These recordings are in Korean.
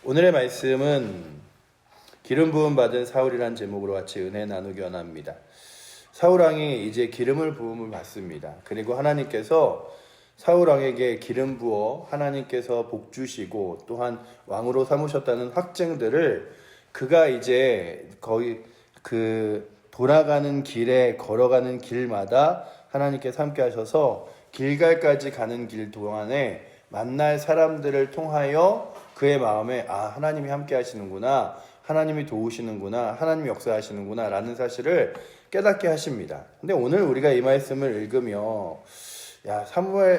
오늘의 말씀은 기름 부음 받은 사울이란 제목으로 같이 은혜 나누기 원합니다. 사울왕이 이제 기름을 부음을 받습니다. 그리고 하나님께서 사울왕에게 기름 부어 하나님께서 복 주시고 또한 왕으로 삼으셨다는 확증들을 그가 이제 거의 돌아가는 길에 걸어가는 길마다 하나님께서 함께 하셔서 길갈까지 가는 길 동안에 만날 사람들을 통하여 그의 마음에 하나님이 함께 하시는구나, 하나님이 도우시는구나, 하나님이 역사하시는구나 라는 사실을 깨닫게 하십니다. 근데 오늘 우리가 이 말씀을 읽으며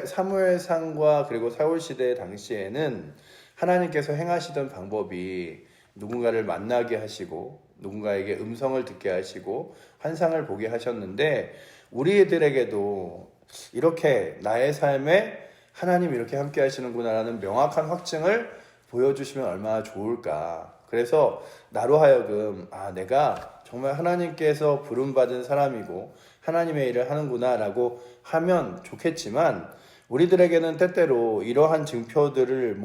사무엘상과 그리고 사울 시대 당시에는 하나님께서 행하시던 방법이 누군가를 만나게 하시고 누군가에게 음성을 듣게 하시고 환상을 보게 하셨는데, 우리들에게도 이렇게 나의 삶에 하나님이 이렇게 함께 하시는구나라는 명확한 확증을 보여주시면 얼마나 좋을까. 그래서 나로 하여금 내가 정말 하나님께서 부름받은 사람이고 하나님의 일을 하는구나 라고 하면 좋겠지만, 우리들에게는 때때로 이러한 증표들을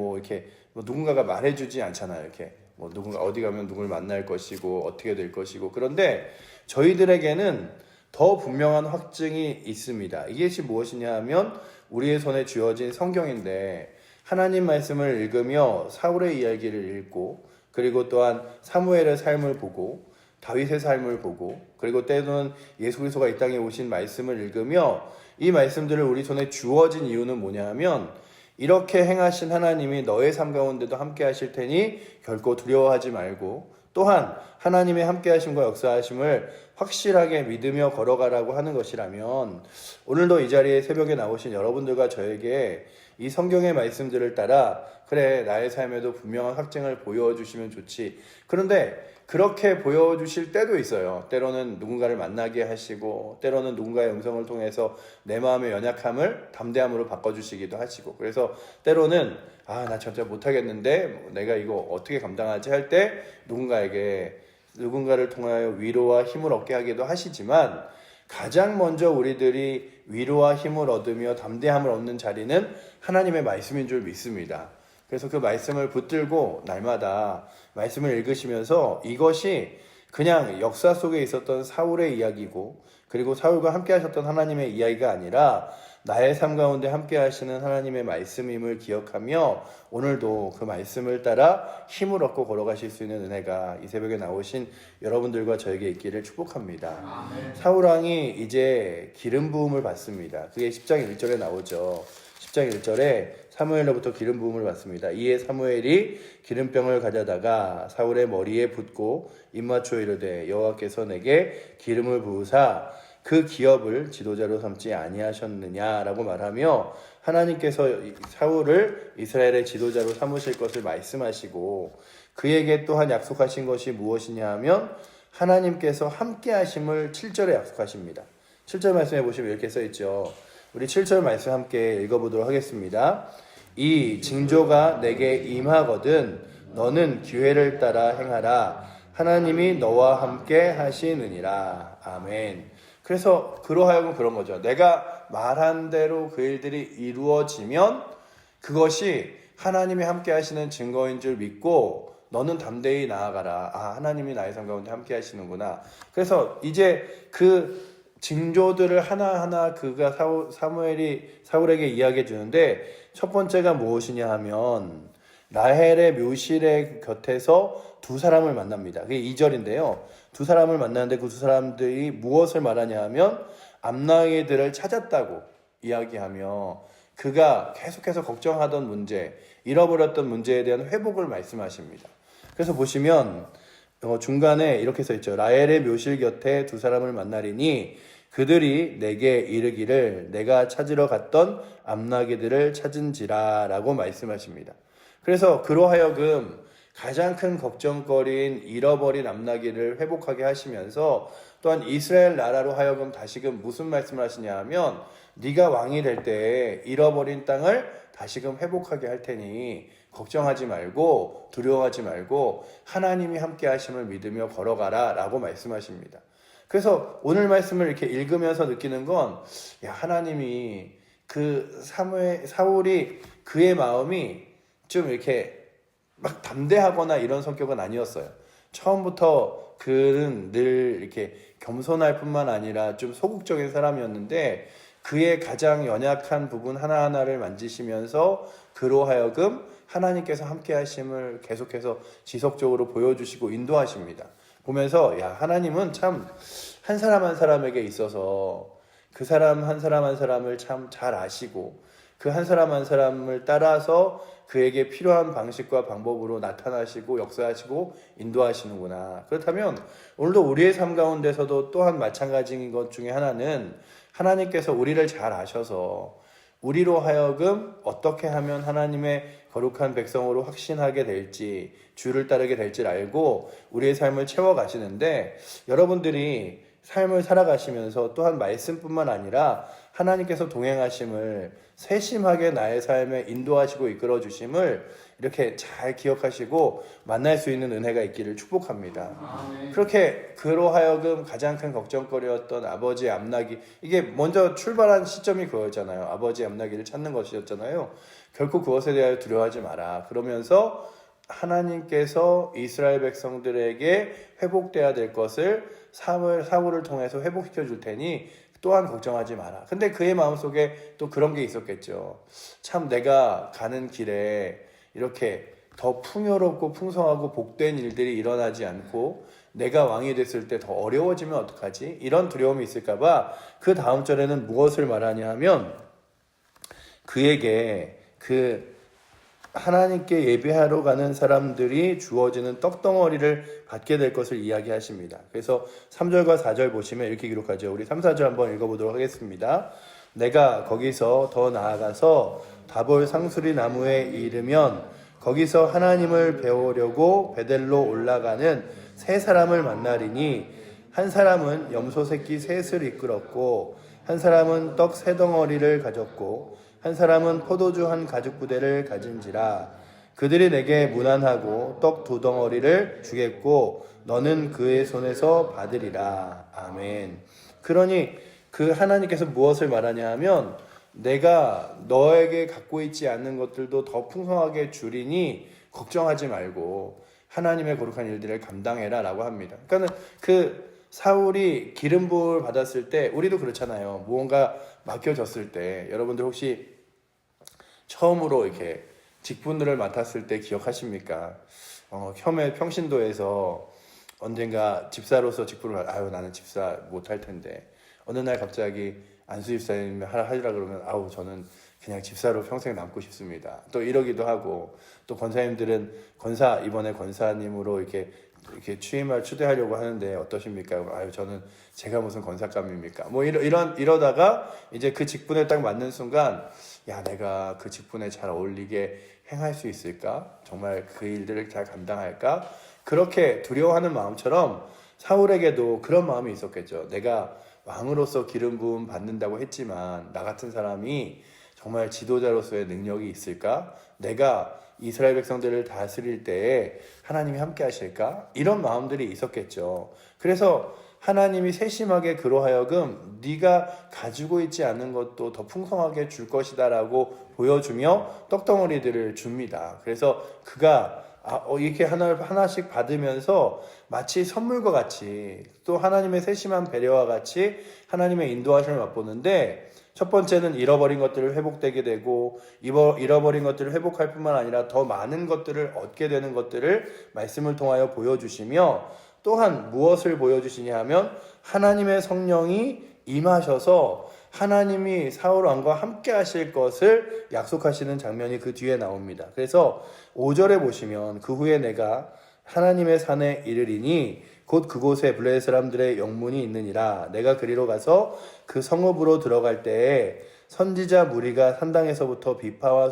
누군가가 말해주지 않잖아요. 이렇게 누군가 어디 가면 누굴 만날 것이고 어떻게 될 것이고. 그런데 저희들에게는 더 분명한 확증이 있습니다. 이것이 무엇이냐 하면 우리의 손에 쥐어진 성경인데, 하나님 말씀을 읽으며 사울의 이야기를 읽고, 그리고 또한 사무엘의 삶을 보고 다윗의 삶을 보고, 그리고 때로는 예수 그리스도가 이 땅에 오신 말씀을 읽으며 이 말씀들을 우리 손에 주어진 이유는 뭐냐 하면, 이렇게 행하신 하나님이 너의 삶 가운데도 함께 하실 테니 결코 두려워하지 말고, 또한 하나님의 함께 하심과 역사하심을 확실하게 믿으며 걸어가라고 하는 것이라면, 오늘도 이 자리에 새벽에 나오신 여러분들과 저에게 이 성경의 말씀들을 따라 그래, 나의 삶에도 분명한 확증을 보여주시면 좋지. 그런데 그렇게 보여주실 때도 있어요. 때로는 누군가를 만나게 하시고, 때로는 누군가의 음성을 통해서 내 마음의 연약함을 담대함으로 바꿔주시기도 하시고, 그래서 때로는 나 진짜 못하겠는데 내가 이거 어떻게 감당하지 할 때 누군가를 통하여 위로와 힘을 얻게 하기도 하시지만, 가장 먼저 우리들이 위로와 힘을 얻으며 담대함을 얻는 자리는 하나님의 말씀인 줄 믿습니다. 그래서 그 말씀을 붙들고 날마다 말씀을 읽으시면서, 이것이 그냥 역사 속에 있었던 사울의 이야기고, 그리고 사울과 함께 하셨던 하나님의 이야기가 아니라 나의 삶 가운데 함께 하시는 하나님의 말씀임을 기억하며 오늘도 그 말씀을 따라 힘을 얻고 걸어가실 수 있는 은혜가 이 새벽에 나오신 여러분들과 저에게 있기를 축복합니다. 아멘. 사울왕이 이제 기름 부음을 받습니다. 그게 10장 1절에 나오죠. 10장 1절에 사무엘로부터 기름 부음을 받습니다. 이에 사무엘이 기름병을 가져다가 사울의 머리에 붓고 입맞춰 이르되, 여호와께서 내게 기름을 부으사 그 기업을 지도자로 삼지 아니하셨느냐라고 말하며, 하나님께서 사울을 이스라엘의 지도자로 삼으실 것을 말씀하시고, 그에게 또한 약속하신 것이 무엇이냐 하면 하나님께서 함께 하심을 7절에 약속하십니다. 7절 말씀해 보시면 이렇게 써있죠. 우리 7절 말씀 함께 읽어보도록 하겠습니다. 이 징조가 내게 임하거든 너는 기회를 따라 행하라. 하나님이 너와 함께 하시느니라. 아멘. 그래서 그러하여금 그런 거죠. 내가 말한 대로 그 일들이 이루어지면 그것이 하나님이 함께 하시는 증거인 줄 믿고 너는 담대히 나아가라. 하나님이 나의 삶 가운데 함께 하시는구나. 그래서 이제 그 징조들을 하나하나 그가 사무엘이 사울에게 이야기해 주는데, 첫 번째가 무엇이냐 하면 라헬의 묘실의 곁에서 두 사람을 만납니다. 그게 2절인데요. 두 사람을 만나는데 그 두 사람들이 무엇을 말하냐 하면 암나기들을 찾았다고 이야기하며, 그가 계속해서 걱정하던 문제, 잃어버렸던 문제에 대한 회복을 말씀하십니다. 그래서 보시면 중간에 이렇게 써있죠. 라헬의 묘실 곁에 두 사람을 만나리니 그들이 내게 이르기를 내가 찾으러 갔던 암나기들을 찾은지라 라고 말씀하십니다. 그래서 그로하여금 가장 큰 걱정거리인 잃어버린 암나기를 회복하게 하시면서, 또한 이스라엘 나라로 하여금 다시금 무슨 말씀을 하시냐 하면, 네가 왕이 될 때 잃어버린 땅을 다시금 회복하게 할 테니 걱정하지 말고 두려워하지 말고 하나님이 함께 하심을 믿으며 걸어가라 라고 말씀하십니다. 그래서 오늘 말씀을 이렇게 읽으면서 느끼는 건, 하나님이 사울이 그의 마음이 좀 이렇게 막 담대하거나 이런 성격은 아니었어요. 처음부터 그는 늘 이렇게 겸손할 뿐만 아니라 좀 소극적인 사람이었는데 그의 가장 연약한 부분 하나하나를 만지시면서 그로 하여금 하나님께서 함께 하심을 계속해서 지속적으로 보여주시고 인도하십니다. 보면서 야, 하나님은 참 한 사람 한 사람에게 있어서 그 사람 한 사람 한 사람을 참 잘 아시고 그 한 사람 한 사람을 따라서 그에게 필요한 방식과 방법으로 나타나시고 역사하시고 인도하시는구나. 그렇다면 오늘도 우리의 삶 가운데서도 또한 마찬가지인 것 중에 하나는 하나님께서 우리를 잘 아셔서 우리로 하여금 어떻게 하면 하나님의 거룩한 백성으로 확신하게 될지, 주를 따르게 될지를 알고 우리의 삶을 채워가시는데, 여러분들이 삶을 살아가시면서 또한 말씀뿐만 아니라 하나님께서 동행하심을 세심하게 나의 삶에 인도하시고 이끌어 주심을 이렇게 잘 기억하시고 만날 수 있는 은혜가 있기를 축복합니다. 그렇게 그로 하여금 가장 큰 걱정거리였던 아버지의 앞나기, 이게 먼저 출발한 시점이 그거였잖아요. 아버지의 앞나기를 찾는 것이었잖아요. 결코 그것에 대하여 두려워하지 마라. 그러면서 하나님께서 이스라엘 백성들에게 회복돼야 될 것을 사울을 통해서 회복시켜 줄 테니 또한 걱정하지 마라. 근데 그의 마음속에 또 그런 게 있었겠죠. 참 내가 가는 길에 이렇게 더 풍요롭고 풍성하고 복된 일들이 일어나지 않고 내가 왕이 됐을 때 더 어려워지면 어떡하지? 이런 두려움이 있을까봐 그 다음 절에는 무엇을 말하냐 하면 그에게 그 하나님께 예배하러 가는 사람들이 주어지는 떡덩어리를 받게 될 것을 이야기하십니다. 그래서 3절과 4절 보시면 이렇게 기록하죠. 우리 3, 4절 한번 읽어보도록 하겠습니다. 내가 거기서 더 나아가서 다볼 상수리 나무에 이르면 거기서 하나님을 배우려고 베델로 올라가는 세 사람을 만나리니 한 사람은 염소 새끼 셋을 이끌었고 한 사람은 떡 세 덩어리를 가졌고 한 사람은 포도주 한 가죽 부대를 가진지라. 그들이 내게 문안하고 떡 두 덩어리를 주겠고 너는 그의 손에서 받으리라. 아멘. 그러니 그 하나님께서 무엇을 말하냐 하면 내가 너에게 갖고 있지 않는 것들도 더 풍성하게 주리니 걱정하지 말고 하나님의 거룩한 일들을 감당해라 라고 합니다. 그러니까 그 사울이 기름 부음을 받았을 때 우리도 그렇잖아요. 무언가 맡겨졌을 때 여러분들 혹시 처음으로 이렇게 직분들을 맡았을 때 기억하십니까? 혐의 평신도에서 언젠가 집사로서 직분을 아유 나는 집사 못할 텐데 어느 날 갑자기 안수 집사님 하시라 그러면 아우 저는 그냥 집사로 평생 남고 싶습니다. 또 이러기도 하고 또 권사님들은 이번에 권사님으로 이렇게 취임할 추대하려고 하는데 어떠십니까? 아유 저는 제가 무슨 권사감입니까? 뭐 이러다가 이제 그 직분에 딱 맞는 순간 야 내가 그 직분에 잘 어울리게 행할 수 있을까? 정말 그 일들을 잘 감당할까? 그렇게 두려워하는 마음처럼 사울에게도 그런 마음이 있었겠죠. 내가 왕으로서 기름 부음 받는다고 했지만 나 같은 사람이 정말 지도자로서의 능력이 있을까? 내가 이스라엘 백성들을 다스릴 때에 하나님이 함께 하실까? 이런 마음들이 있었겠죠. 그래서 하나님이 세심하게 그로 하여금 네가 가지고 있지 않은 것도 더 풍성하게 줄 것이다 라고 보여주며 떡덩어리들을 줍니다. 그래서 그가 이렇게 하나씩 받으면서 마치 선물과 같이 또 하나님의 세심한 배려와 같이 하나님의 인도하심을 맛보는데 첫 번째는 잃어버린 것들을 회복되게 되고 잃어버린 것들을 회복할 뿐만 아니라 더 많은 것들을 얻게 되는 것들을 말씀을 통하여 보여주시며 또한 무엇을 보여주시냐 하면 하나님의 성령이 임하셔서 하나님이 사울 왕과 함께 하실 것을 약속하시는 장면이 그 뒤에 나옵니다. 그래서 5절에 보시면 그 후에 내가 하나님의 산에 이르리니 곧 그곳에 블레셋 사람들의 영문이 있느니라. 내가 그리로 가서 그 성읍으로 들어갈 때에 선지자 무리가 산당에서부터 비파와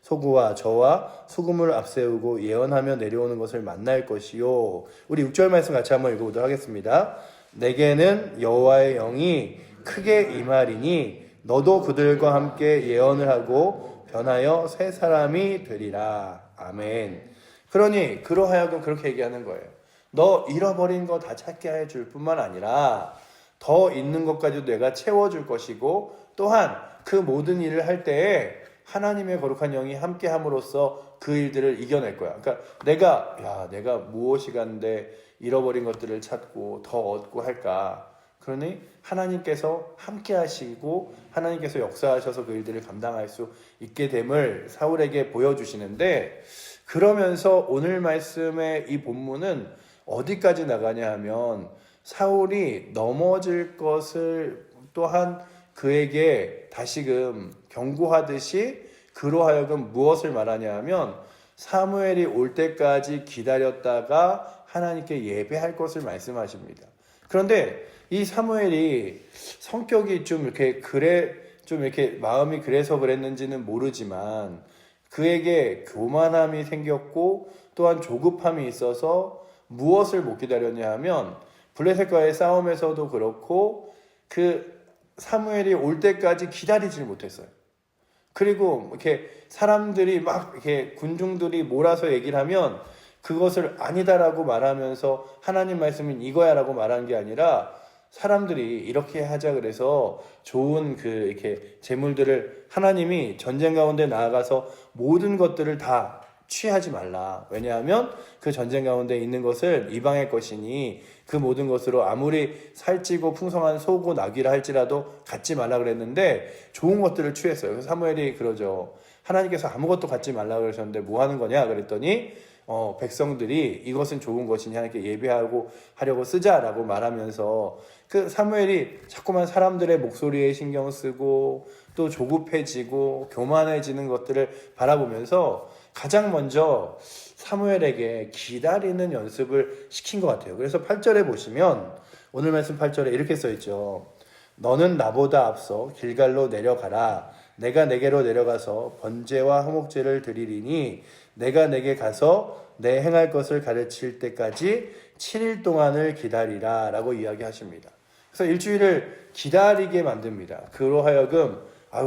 소구와 저와 수금을 앞세우고 예언하며 내려오는 것을 만날 것이요. 우리 6절 말씀 같이 한번 읽어보도록 하겠습니다. 내게는 여호와의 영이 크게 임하리니 너도 그들과 함께 예언을 하고 변하여 새 사람이 되리라. 아멘. 그러니 그로 하여금 그렇게 얘기하는 거예요. 너 잃어버린 거 다 찾게 해줄 뿐만 아니라 더 있는 것까지도 내가 채워줄 것이고 또한 그 모든 일을 할 때에 하나님의 거룩한 영이 함께 함으로써 그 일들을 이겨낼 거야. 그러니까 내가 무엇이 간데 잃어버린 것들을 찾고 더 얻고 할까? 그러니 하나님께서 함께 하시고 하나님께서 역사하셔서 그 일들을 감당할 수 있게 됨을 사울에게 보여주시는데, 그러면서 오늘 말씀의 이 본문은 어디까지 나가냐 하면 사울이 넘어질 것을 또한 그에게 다시금 경고하듯이 그로 하여금 무엇을 말하냐 하면 사무엘이 올 때까지 기다렸다가 하나님께 예배할 것을 말씀하십니다. 그런데 이 사무엘이 성격이 좀 이렇게 마음이 그래서 그랬는지는 모르지만 그에게 교만함이 생겼고 또한 조급함이 있어서 무엇을 못 기다렸냐 하면 블레셋과의 싸움에서도 그렇고 그 사무엘이 올 때까지 기다리질 못했어요. 그리고 이렇게 사람들이 막 이렇게 군중들이 몰아서 얘기를 하면 그것을 아니다라고 말하면서 하나님 말씀은 이거야라고 말한 게 아니라 사람들이 이렇게 하자 그래서 좋은 이렇게 재물들을 하나님이 전쟁 가운데 나아가서 모든 것들을 다 취하지 말라. 왜냐하면 그 전쟁 가운데 있는 것을 이방의 것이니 그 모든 것으로 아무리 살찌고 풍성한 소고 나귀라 할지라도 갖지 말라 그랬는데 좋은 것들을 취했어요. 그래서 사무엘이 그러죠. 하나님께서 아무것도 갖지 말라 그러셨는데 뭐 하는 거냐 그랬더니 백성들이 이것은 좋은 것이니 하나님께 예배하고 하려고 쓰자라고 말하면서 그 사무엘이 자꾸만 사람들의 목소리에 신경 쓰고 또 조급해지고 교만해지는 것들을 바라보면서 가장 먼저 사무엘에게 기다리는 연습을 시킨 것 같아요. 그래서 8절에 보시면 오늘 말씀 8절에 이렇게 써있죠. 너는 나보다 앞서 길갈로 내려가라. 내가 내게로 내려가서 번제와 화목제를 드리리니 내가 내게 가서 내 행할 것을 가르칠 때까지 7일 동안을 기다리라 라고 이야기하십니다. 그래서 일주일을 기다리게 만듭니다. 그로 하여금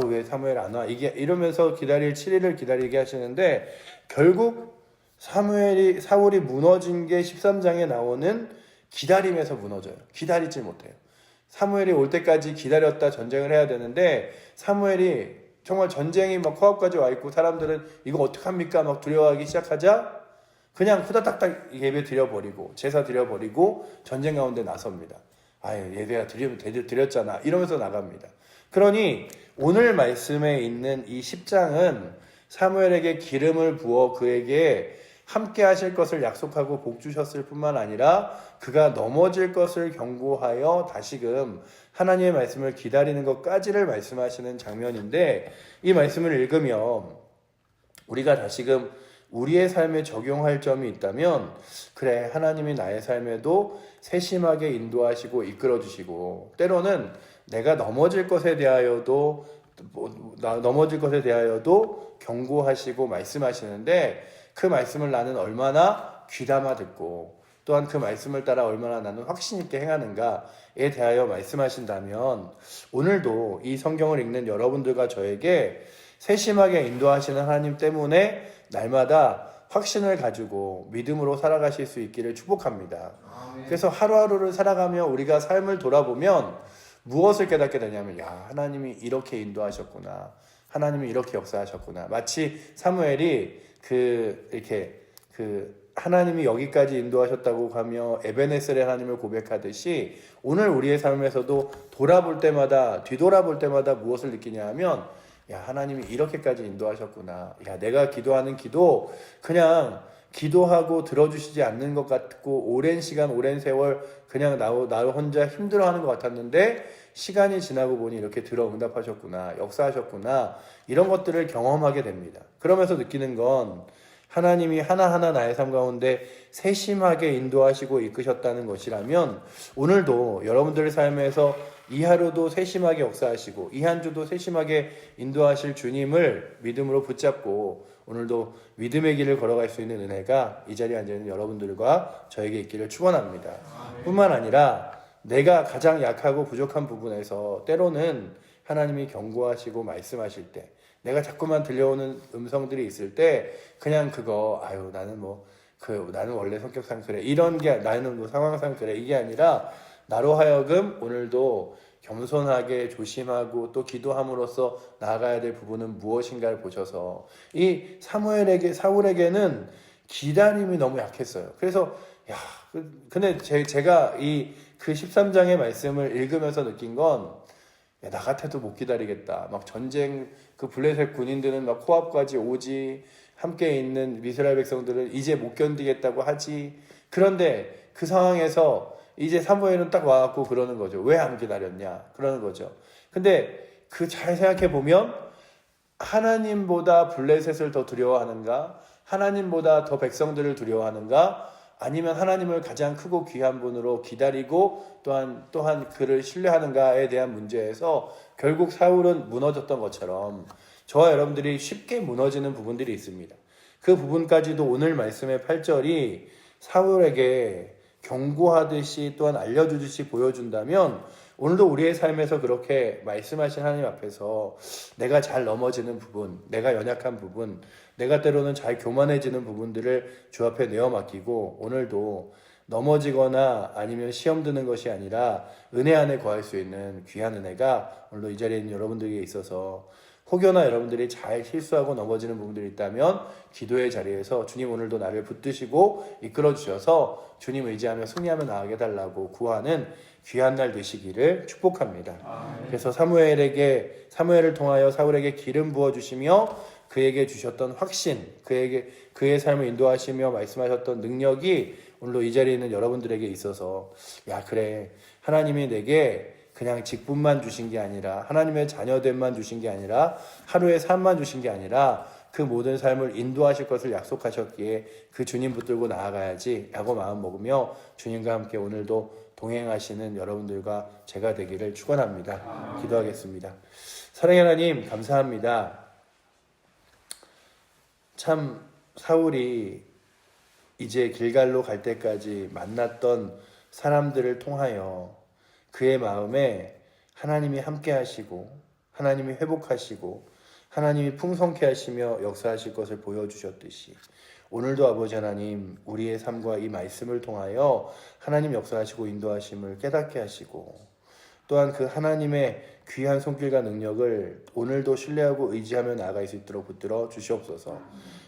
왜 사무엘 안 와? 이러면서 7일을 기다리게 하시는데 결국 사울이 무너진 게 13장에 나오는 기다림에서 무너져요. 기다리질 못해요. 사무엘이 올 때까지 기다렸다 전쟁을 해야 되는데 사무엘이 정말 전쟁이 막 코앞까지 와 있고 사람들은 이거 어떡합니까? 막 두려워하기 시작하자 그냥 후다닥닥 예배 드려버리고 제사 드려버리고 전쟁 가운데 나섭니다. 예배가 드렸잖아 이러면서 나갑니다. 그러니 오늘 말씀에 있는 이 10장은 사무엘에게 기름을 부어 그에게 함께 하실 것을 약속하고 복 주셨을 뿐만 아니라 그가 넘어질 것을 경고하여 다시금 하나님의 말씀을 기다리는 것까지를 말씀하시는 장면인데, 이 말씀을 읽으면 우리가 다시금 우리의 삶에 적용할 점이 있다면 그래, 하나님이 나의 삶에도 세심하게 인도하시고 이끌어주시고 때로는 내가 넘어질 것에 대하여도 경고하시고 말씀하시는데 그 말씀을 나는 얼마나 귀담아 듣고 또한 그 말씀을 따라 얼마나 나는 확신 있게 행하는가에 대하여 말씀하신다면 오늘도 이 성경을 읽는 여러분들과 저에게 세심하게 인도하시는 하나님 때문에 날마다 확신을 가지고 믿음으로 살아가실 수 있기를 축복합니다. 그래서 하루하루를 살아가며 우리가 삶을 돌아보면 무엇을 깨닫게 되냐면 하나님이 이렇게 인도하셨구나. 하나님이 이렇게 역사하셨구나. 마치 사무엘이 하나님이 여기까지 인도하셨다고 하며 에베네셀의 하나님을 고백하듯이 오늘 우리의 삶에서도 뒤돌아볼 때마다 무엇을 느끼냐 하면 하나님이 이렇게까지 인도하셨구나. 내가 기도하는 기도 그냥 기도하고 들어주시지 않는 것 같고 오랜 시간 오랜 세월 그냥 나 혼자 힘들어하는 것 같았는데 시간이 지나고 보니 이렇게 응답하셨구나, 역사하셨구나, 이런 것들을 경험하게 됩니다. 그러면서 느끼는 건 하나님이 하나하나 나의 삶 가운데 세심하게 인도하시고 이끄셨다는 것이라면 오늘도 여러분들의 삶에서 이 하루도 세심하게 역사하시고 이 한 주도 세심하게 인도하실 주님을 믿음으로 붙잡고 오늘도 믿음의 길을 걸어갈 수 있는 은혜가 이 자리에 앉아있는 여러분들과 저에게 있기를 축원합니다. 뿐만 아니라 내가 가장 약하고 부족한 부분에서 때로는 하나님이 경고하시고 말씀하실 때 내가 자꾸만 들려오는 음성들이 있을 때 그냥 나는 원래 성격상 그래, 이런 게 나는 상황상 그래, 이게 아니라 나로 하여금 오늘도 겸손하게 조심하고 또 기도함으로써 나아가야 될 부분은 무엇인가를 보셔서 이 사울에게는 기다림이 너무 약했어요. 그래서 근데 제가 그 13장의 말씀을 읽으면서 느낀 건 나 같아도 못 기다리겠다. 막 전쟁 그 블레셋 군인들은 막 코앞까지 오지, 함께 있는 이스라엘 백성들은 이제 못 견디겠다고 하지. 그런데 그 상황에서 이제 사무엘은 딱 와갖고 그러는 거죠. 왜 안 기다렸냐? 그러는 거죠. 근데 잘 생각해 보면 하나님보다 블레셋을 더 두려워하는가? 하나님보다 더 백성들을 두려워하는가? 아니면 하나님을 가장 크고 귀한 분으로 기다리고 또한 그를 신뢰하는가에 대한 문제에서 결국 사울은 무너졌던 것처럼 저와 여러분들이 쉽게 무너지는 부분들이 있습니다. 그 부분까지도 오늘 말씀의 8절이 사울에게 경고하듯이 또한 알려주듯이 보여준다면 오늘도 우리의 삶에서 그렇게 말씀하신 하나님 앞에서 내가 잘 넘어지는 부분, 내가 연약한 부분, 내가 때로는 잘 교만해지는 부분들을 주 앞에 내어 맡기고 오늘도 넘어지거나 아니면 시험 드는 것이 아니라 은혜 안에 거할 수 있는 귀한 은혜가 오늘도 이 자리에 있는 여러분들에게 있어서 혹여나 여러분들이 잘 실수하고 넘어지는 부분들이 있다면 기도의 자리에서 주님 오늘도 나를 붙드시고 이끌어 주셔서 주님 의지하며 승리하며 나아가게 해달라고 구하는 귀한 날 되시기를 축복합니다. 그래서 사무엘을 통하여 사울에게 기름 부어주시며 그에게 주셨던 확신, 그의 삶을 인도하시며 말씀하셨던 능력이 오늘도 이 자리에 있는 여러분들에게 있어서 그래 하나님이 내게 그냥 직분만 주신 게 아니라 하나님의 자녀됨만 주신 게 아니라 하루의 삶만 주신 게 아니라 그 모든 삶을 인도하실 것을 약속하셨기에 그 주님 붙들고 나아가야지 라고 마음 먹으며 주님과 함께 오늘도 동행하시는 여러분들과 제가 되기를 축원합니다. 기도하겠습니다. 사랑의 하나님 감사합니다. 참 사울이 이제 길갈로 갈 때까지 만났던 사람들을 통하여 그의 마음에 하나님이 함께 하시고 하나님이 회복하시고 하나님이 풍성케 하시며 역사하실 것을 보여주셨듯이 오늘도 아버지 하나님 우리의 삶과 이 말씀을 통하여 하나님 역사하시고 인도하심을 깨닫게 하시고 또한 그 하나님의 귀한 손길과 능력을 오늘도 신뢰하고 의지하며 나아갈 수 있도록 붙들어 주시옵소서.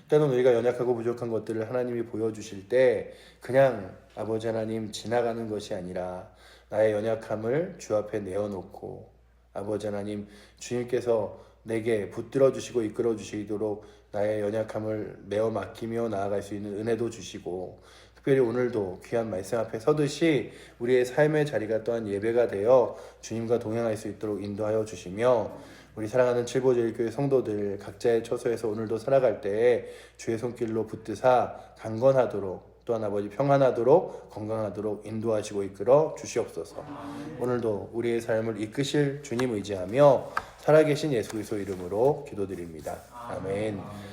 때로는 우리가 연약하고 부족한 것들을 하나님이 보여주실 때 그냥 아버지 하나님 지나가는 것이 아니라 나의 연약함을 주 앞에 내어놓고 아버지 하나님 주님께서 내게 붙들어 주시고 이끌어 주시도록 나의 연약함을 내어 맡기며 나아갈 수 있는 은혜도 주시고 특별히 오늘도 귀한 말씀 앞에 서듯이 우리의 삶의 자리가 또한 예배가 되어 주님과 동행할 수 있도록 인도하여 주시며 우리 사랑하는 칠보제일교회 성도들 각자의 처소에서 오늘도 살아갈 때에 주의 손길로 붙드사 강건하도록 또한 아버지 평안하도록 건강하도록 인도하시고 이끌어 주시옵소서. 오늘도 우리의 삶을 이끄실 주님 의지하며 살아계신 예수 그리스도 이름으로 기도드립니다. 아멘.